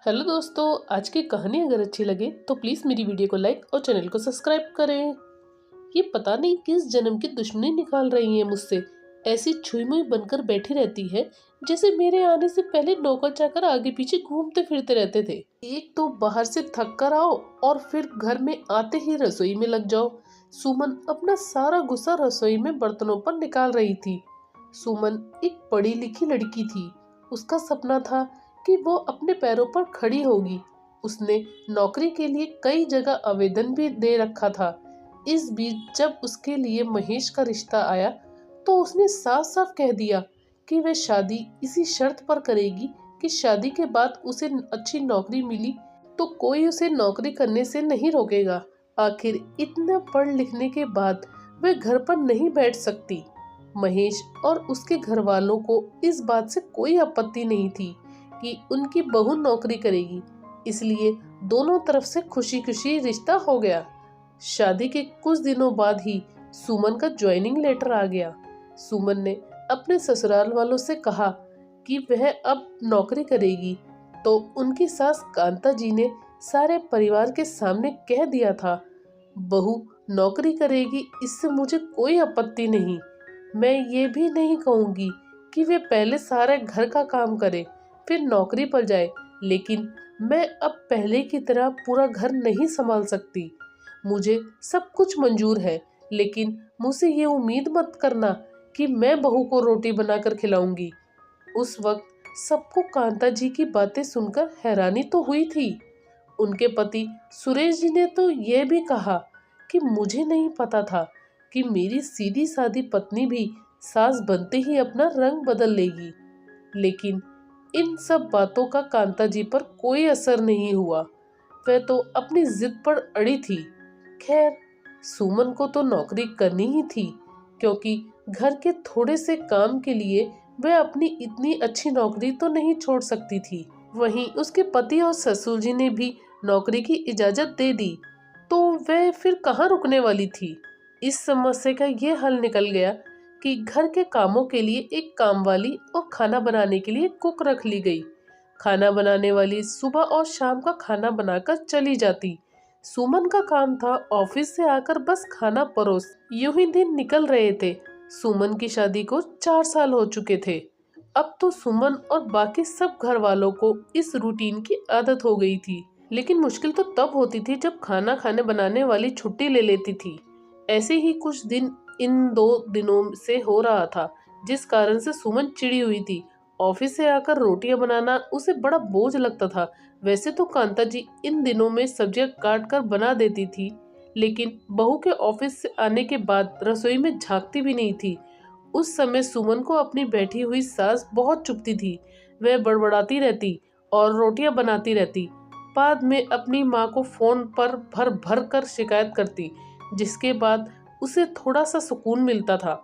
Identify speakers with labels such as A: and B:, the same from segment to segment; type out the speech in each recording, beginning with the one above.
A: Hello दोस्तों, आज की कहानी अगर अच्छी लगे तो प्लीज़ मेरी वीडियो को लाइक और चैनल को सब्सक्राइब करें। ये पता नहीं किस जन्म की दुश्मनी निकाल रही है मुझसे। ऐसी छुई मुई बनकर बैठी रहती है जैसे मेरे आने से पहले नौकर चाकर आगे पीछे घूमते फिरते रहते थे। एक तो बाहर से थक कर आओ और फिर घर में आते ही रसोई में लग जाओ। सुमन अपना सारा गुस्सा रसोई में बर्तनों पर निकाल रही थी। सुमन एक पढ़ी लिखी लड़की थी। उसका सपना था कि वो अपने पैरों पर खड़ी होगी। उसने नौकरी के लिए कई जगह आवेदन भी दे रखा था। इस बीच जब उसके लिए महेश का रिश्ता आया तो उसने साफ साफ कह दिया कि वह शादी इसी शर्त पर करेगी कि शादी के बाद उसे अच्छी नौकरी मिली तो कोई उसे नौकरी करने से नहीं रोकेगा। आखिर इतना पढ़ लिखने के बाद वह घर पर नहीं बैठ सकती। महेश और उसके घर वालों को इस बात से कोई आपत्ति नहीं थी कि उनकी बहू नौकरी करेगी, इसलिए दोनों तरफ से खुशी खुशी रिश्ता हो गया। शादी के कुछ दिनों बाद ही सुमन का ज्वाइनिंग लेटर आ गया। सुमन ने अपने ससुराल वालों से कहा कि वह अब नौकरी करेगी, तो उनकी सास कांता जी ने सारे परिवार के सामने कह दिया था, बहू नौकरी करेगी, इससे मुझे कोई आपत्ति नहीं। मैं ये भी नहीं कहूँगी कि वे पहले सारे घर का काम करे फिर नौकरी पर जाए, लेकिन मैं अब पहले की तरह पूरा घर नहीं संभाल सकती। मुझे सब कुछ मंजूर है, लेकिन मुझसे ये उम्मीद मत करना कि मैं बहू को रोटी बनाकर खिलाऊंगी। उस वक्त सबको कांता जी की बातें सुनकर हैरानी तो हुई थी। उनके पति सुरेश जी ने तो यह भी कहा कि मुझे नहीं पता था कि मेरी सीधी सादी पत्नी भी सास बनते ही अपना रंग बदल लेगी। लेकिन इन सब बातों का कांता जी पर कोई असर नहीं हुआ। वह तो अपनी जिद पर अड़ी थी। खैर, सुमन को तो नौकरी करनी ही थी, क्योंकि घर के थोड़े से काम के लिए वह अपनी इतनी अच्छी नौकरी तो नहीं छोड़ सकती थी। वहीं उसके पति और ससुर जी ने भी नौकरी की इजाजत दे दी, तो वह फिर कहाँ रुकने वाली थी। इस समस्या का ये हल निकल गया कि घर के कामों के लिए एक कामवाली और खाना बनाने के लिए कुक रख ली गई। खाना बनाने वाली सुबह और शाम का खाना बनाकर चली जाती। सुमन का काम था ऑफिस से आकर बस खाना परोस। यूं ही दिन निकल रहे थे। सुमन की शादी को 4 साल हो चुके थे। अब तो सुमन और बाकी सब घर वालों को इस रूटीन की आदत हो गई थी। लेकिन मुश्किल तो तब होती थी जब खाना खाने बनाने वाली छुट्टी ले लेती थी। ऐसे ही कुछ दिन इन 2 दिनों से हो रहा था, जिस कारण से सुमन चिड़ी हुई थी। ऑफिस से आकर रोटियां बनाना उसे बड़ा बोझ लगता था। वैसे तो कांता जी इन दिनों में सब्जियां काट कर बना देती थी, लेकिन बहू के ऑफिस से आने के बाद रसोई में झांकती भी नहीं थी। उस समय सुमन को अपनी बैठी हुई सास बहुत चुभती थी। वह बड़बड़ाती रहती और रोटियां बनाती रहती। बाद में अपनी माँ को फोन पर भर भर कर शिकायत करती, जिसके बाद उसे थोड़ा सा सुकून मिलता था।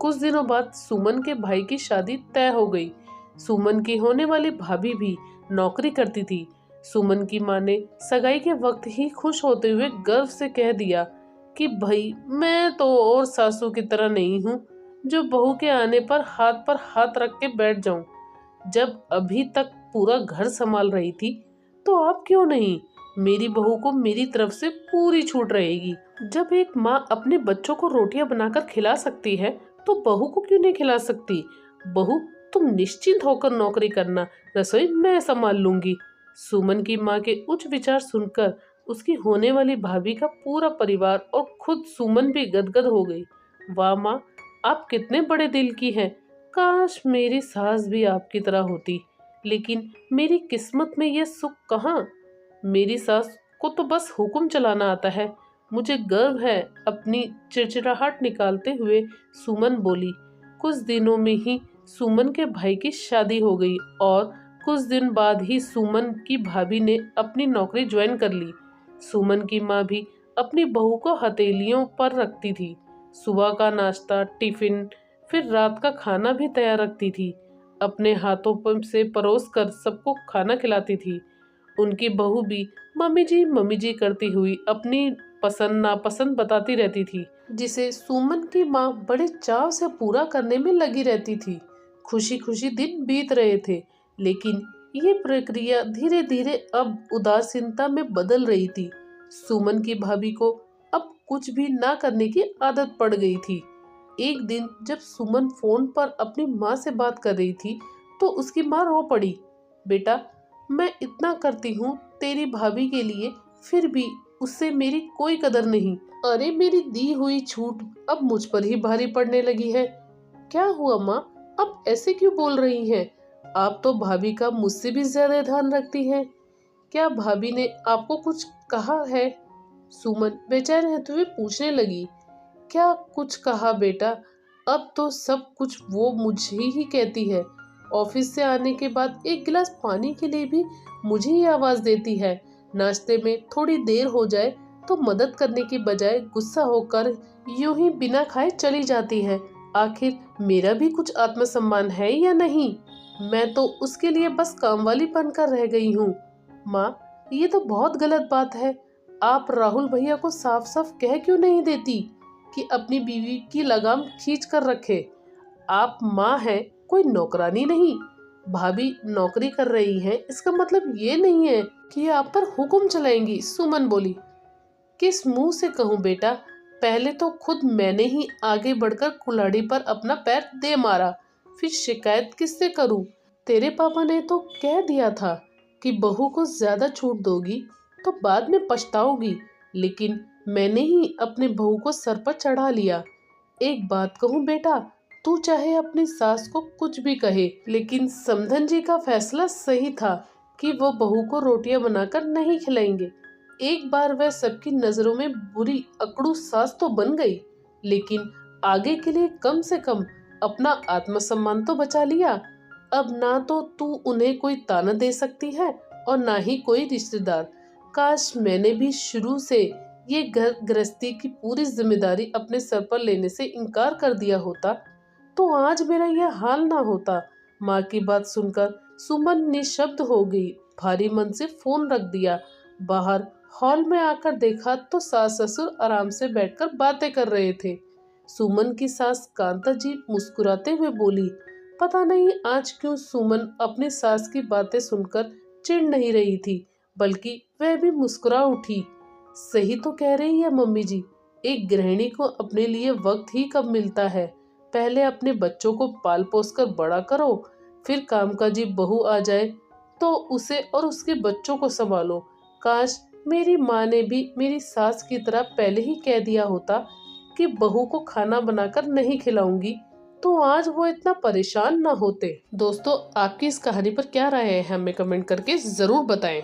A: कुछ दिनों बाद सुमन के भाई की शादी तय हो गई। सुमन की होने वाली भाभी भी नौकरी करती थी। सुमन की माँ ने सगाई के वक्त ही खुश होते हुए गर्व से कह दिया कि भाई मैं तो और सासू की तरह नहीं हूँ, जो बहू के आने पर हाथ रख के बैठ जाऊं। जब अभी तक पूरा घर संभाल रही थी, तो आप क्यों नहीं? मेरी बहू को मेरी तरफ से पूरी छूट रहेगी। जब एक माँ अपने बच्चों को रोटियां बनाकर खिला सकती है, तो बहू को क्यों नहीं खिला सकती? बहू, तुम निश्चिंत होकर नौकरी करना, रसोई मैं संभाल लूंगी। सुमन की माँ के उच्च विचार सुनकर उसकी होने वाली भाभी का पूरा परिवार और खुद सुमन भी गदगद हो गई। वाह माँ, आप कितने बड़े दिल की हैं। काश मेरी सास भी आपकी तरह होती, लेकिन मेरी किस्मत में यह सुख कहाँ। मेरी सास को तो बस हुक्म चलाना आता है। मुझे गर्व है। अपनी चिड़चिड़ाहट निकालते हुए सुमन बोली। कुछ दिनों में ही सुमन के भाई की शादी हो गई और कुछ दिन बाद ही सुमन की भाभी ने अपनी नौकरी ज्वाइन कर ली। सुमन की माँ भी अपनी बहू को हथेलियों पर रखती थी। सुबह का नाश्ता, टिफिन, फिर रात का खाना भी तैयार रखती थी। अपने हाथों पर से परोस कर सबको खाना खिलाती थी। उनकी बहू भी मम्मी जी करती हुई अपनी पसंद नापसंद बताती रहती थी, जिसे सुमन की माँ बड़े चाव से पूरा करने में लगी रहती थी। खुशी खुशी दिन बीत रहे थे, लेकिन ये प्रक्रिया धीरे धीरे अब उदासीनता में बदल रही थी। सुमन की भाभी को अब कुछ भी ना करने की आदत पड़ गई थी। एक दिन जब सुमन फोन पर अपनी माँ से बात कर रही थी तो उसकी माँ रो पड़ी। बेटा, मैं इतना करती हूँ तेरी भाभी के लिए, फिर भी उससे मेरी कोई कदर नहीं। अरे मेरी दी हुई छूट अब मुझ पर ही भारी पड़ने लगी है। क्या हुआ माँ, अब ऐसे क्यों बोल रही हैं? आप तो भाभी का मुझसे भी ज्यादा ध्यान रखती हैं। क्या भाभी ने आपको कुछ कहा है? सुमन बेचैन रहते हुए पूछने लगी। क्या कुछ कहा बेटा, अब तो सब कुछ वो मुझे ही कहती है। ऑफिस से आने के बाद एक गिलास पानी के लिए भी मुझे ही आवाज देती है। नाश्ते में थोड़ी देर हो जाए तो मदद करने की बजाय गुस्सा होकर यूं ही बिना खाए चली जाती है। आखिर मेरा भी कुछ आत्मसम्मान है या नहीं? मैं तो उसके लिए बस कामवाली बनकर रह गई हूँ। माँ, ये तो बहुत गलत बात है। आप राहुल भैया को साफ साफ कह क्यों नहीं देती कि अपनी बीवी की लगाम खींच कर रखे? आप माँ हैं, कोई नौकरानी नहीं। भाभी नौकरी कर रही हैं, इसका मतलब ये नहीं है कि आप पर हुक्म चलाएंगी। सुमन बोली। किस मुंह से कहूँ बेटा, पहले तो खुद मैंने ही आगे बढ़कर कुल्हाड़ी पर अपना पैर दे मारा, फिर शिकायत किससे करूँ? तेरे पापा ने तो कह दिया था कि बहू को ज्यादा छूट दोगी तो बाद में पछताओगी, लेकिन मैंने ही अपने बहू को सर पर चढ़ा लिया। एक बात कहूँ बेटा, तू चाहे अपनी सास को कुछ भी कहे, लेकिन समधन जी का फैसला सही था कि वो बहू को रोटियां बनाकर नहीं खिलाएंगे। एक बार वह सबकी नजरों में बुरी अकड़ू सास तो बन गई, लेकिन आगे के लिए कम से कम अपना आत्मसम्मान तो बचा लिया। अब ना तो तू उन्हें कोई ताना दे सकती है और ना ही कोई रिश्तेदार। काश मैंने भी शुरू से ये घर गृहस्थी की पूरी जिम्मेदारी अपने सर पर लेने से इनकार कर दिया होता तो आज मेरा यह हाल ना होता। माँ की बात सुनकर सुमन निशब्द हो गई। भारी मन से फोन रख दिया। बाहर हॉल में आकर देखा तो सास ससुर आराम से बैठकर बातें कर रहे थे। सुमन की सास कांता जी मुस्कुराते हुए बोली। पता नहीं आज क्यों सुमन अपनी सास की बातें सुनकर चिढ़ नहीं रही थी, बल्कि वह भी मुस्कुरा उठी। सही तो कह रही है मम्मी जी, एक गृहिणी को अपने लिए वक्त ही कब मिलता है। पहले अपने बच्चों को पाल पोस कर बड़ा करो, फिर कामकाजी बहू आ जाए तो उसे और उसके बच्चों को संभालो। काश मेरी माँ ने भी मेरी सास की तरह पहले ही कह दिया होता कि बहू को खाना बनाकर नहीं खिलाऊंगी, तो आज वो इतना परेशान ना होते। दोस्तों, आपकी इस कहानी पर क्या राय है हमें कमेंट करके जरूर बताएं।